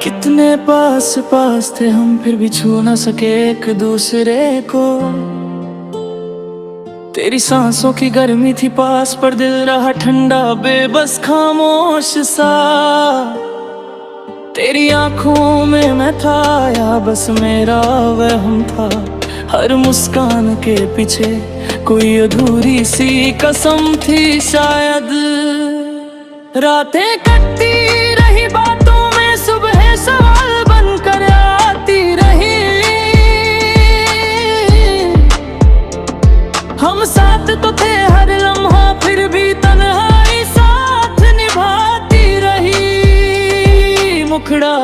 कितने पास पास थे हम, फिर भी छू न सके एक दूसरे को। तेरी सांसों की गर्मी थी पास, पर दिल रहा ठंडा बेबस खामोश सा। तेरी आंखों में मैं था या बस मेरा वहम था। हर मुस्कान के पीछे कोई अधूरी सी कसम थी शायद। रातें कटती रही बातों में, सुबह सवाल बनकर आती रही। हम साथ तो थे हर लम्हा, फिर भी तन्हाई साथ निभाती रही। मुखड़ा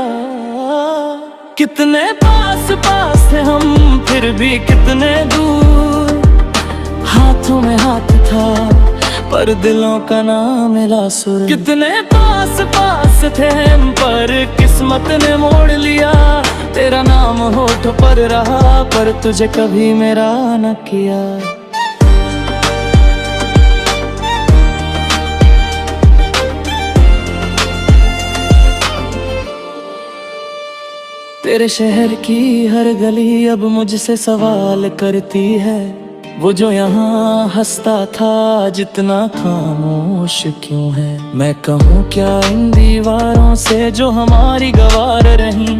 कितने पास पास थे हम, फिर भी कितने दूर। हाथों में हाथ था पर दिलों का ना मिला सुर। कितने पास पास थे हम, पर किस्मत ने मोड़ लिया। तेरा नाम होठ पर रहा, पर तुझे कभी मेरा न किया। तेरे शहर की हर गली अब मुझसे सवाल करती है। वो जो यहाँ हंसता था जितना खामोश क्यों है। मैं कहूँ क्या इन दीवारों से जो हमारी गवार रही।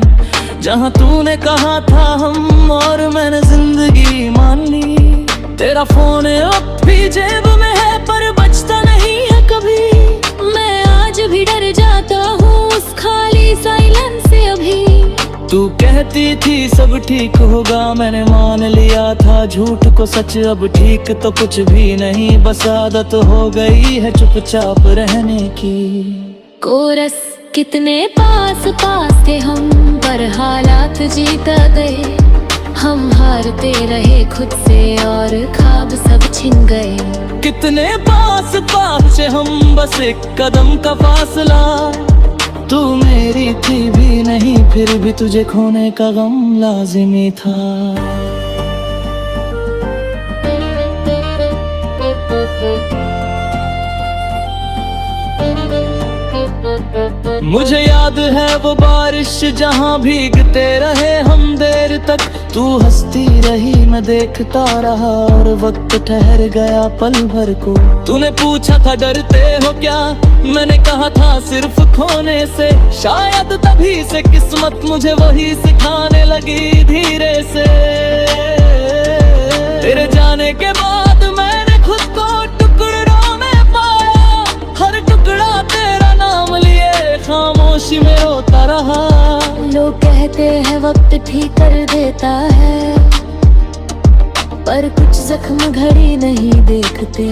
जहाँ तूने कहा था हम, और मैंने जिंदगी मान ली। तेरा फोन अब भी जेब में है, पर बचता नहीं है कभी। मैं आज भी डर जाता हूँ उस खाली साइलेंस से अभी। तू कहती थी सब ठीक होगा, मैंने मान लिया था झूठ को सच। अब ठीक तो कुछ भी नहीं, बस आदत हो गई है चुपचाप रहने की। कोरस कितने पास पास थे हम, पर हालात जीत गए। हम हारते रहे खुद से और ख्वाब सब छिन गए। कितने पास पास थे हम, बस एक कदम का फासला। तू मेरी थी भी नहीं, फिर भी तुझे खोने का गम लाजिमी था। मुझे याद है वो बारिश जहाँ भीगते रहे हम देर तक। तू हंसती रही मैं देखता रहा, और वक्त ठहर गया पल भर को। तूने पूछा था डरते हो क्या, मैंने कहा था सिर्फ खोने से। शायद तभी से किस्मत मुझे वही सिखाने लगी धीरे से। तेरे जाने के बाद मैंने खुद को टुकड़ों में पाया। हर टुकड़ा तेरा नाम लिए खामोशी में रोता रहा। लोग कहते हैं वक्त ठीक कर देता है, पर कुछ जख्म घड़ी नहीं देखते।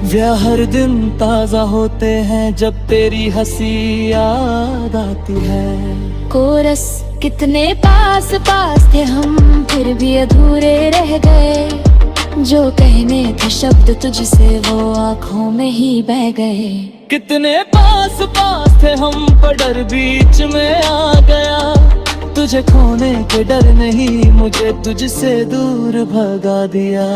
वे हर दिन ताजा होते हैं जब तेरी हंसी याद आती है। कोरस कितने पास पास थे हम, फिर भी अधूरे रह गए। जो कहने थे शब्द तुझसे, वो आंखों में ही बह गए। कितने पास पास थे हम, पर डर बीच में आ गया। तुझे खोने के डर नहीं, मुझे तुझसे दूर भगा दिया।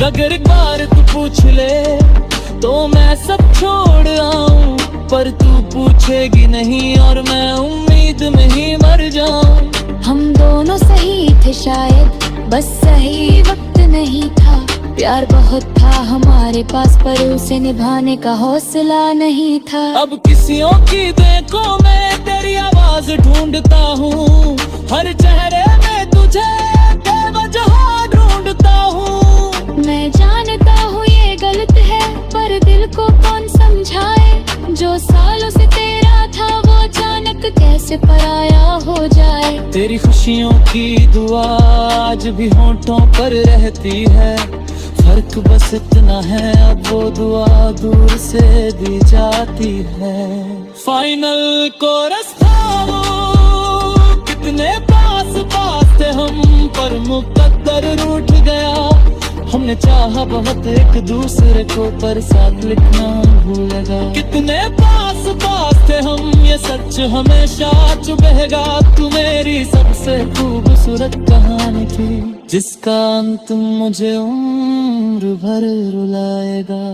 अगर एक बार तू पूछ ले तो मैं सब छोड़ आऊं, पर तू पूछेगी नहीं और मैं उम्मीद में ही मर जाऊं। हम दोनों सही थे शायद, बस सही वक्त नहीं था। प्यार बहुत था हमारे पास, पर उसे निभाने का हौसला नहीं था। अब किसियों की देखो मैं तेरी आवाज ढूंढता हूँ। हर चेहरे में तुझे बेवजह ढूंढता हूँ। मैं जानता हूँ ये गलत है, पर दिल को कौन समझाए। जो सालों से तेरा था वो अचानक कैसे पराया हो जाए। तेरी खुशियों की दुआ आज भी होंठों पर रहती है। फर्क बस इतना है, अब वो दुआ दूर से दी जाती है। फाइनल कोरस था वो, कितने पास पास थे हम, पर मुकद्दर रूठ गया। हमने चाहा बहुत एक दूसरे को, पर साथ लिखना भूल गया। कितने पास पास थे हम, ये सच सच हमेशा चुभेगा, तू मेरी सबसे खूबसूरत कहानी थी, जिसका अंत मुझे उम्र भर रुलाएगा।